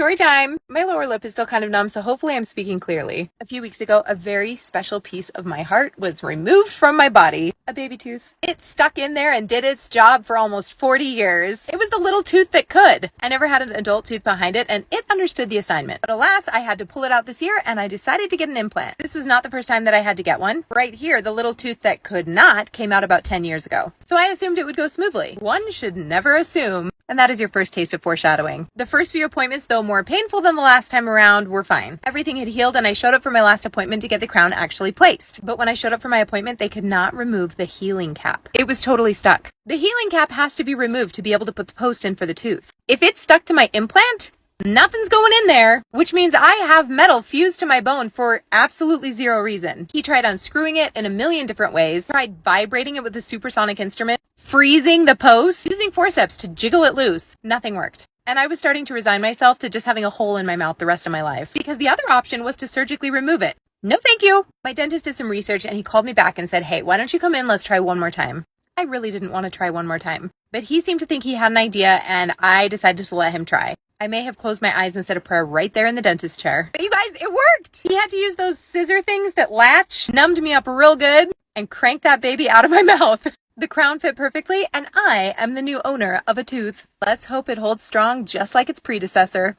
Story time! My lower lip is still kind of numb, so hopefully I'm speaking clearly. A few weeks ago, a very special piece of my heart was removed from my body. A baby tooth. It stuck in there and did its job for almost 40 years. It was the little tooth that could. I never had an adult tooth behind it, and it understood the assignment. But alas, I had to pull it out this year, and I decided to get an implant. This was not the first time that I had to get one. Right here, the little tooth that could not came out about 10 years ago. So I assumed it would go smoothly. One should never assume. And that is your first taste of foreshadowing. The first few appointments, though more painful than the last time around, were fine. Everything had healed and I showed up for my last appointment to get the crown actually placed. But when I showed up for my appointment, they could not remove the healing cap. It was totally stuck. The healing cap has to be removed to be able to put the post in for the tooth. If it's stuck to my implant, nothing's going in there, which means I have metal fused to my bone for absolutely zero reason. He tried unscrewing it in a million different ways, tried vibrating it with a supersonic instrument, freezing the post, using forceps to jiggle it loose. Nothing worked. And I was starting to resign myself to just having a hole in my mouth the rest of my life, because the other option was to surgically remove it. No thank you. My dentist did some research and he called me back and said, hey, why don't you come in? Let's try one more time. I really didn't want to try one more time, but he seemed to think he had an idea and I decided to let him try. I may have closed my eyes and said a prayer right there in the dentist chair. But you guys, it worked! He had to use those scissor things that latch, numbed me up real good, and cranked that baby out of my mouth. The crown fit perfectly, and I am the new owner of a tooth. Let's hope it holds strong just like its predecessor.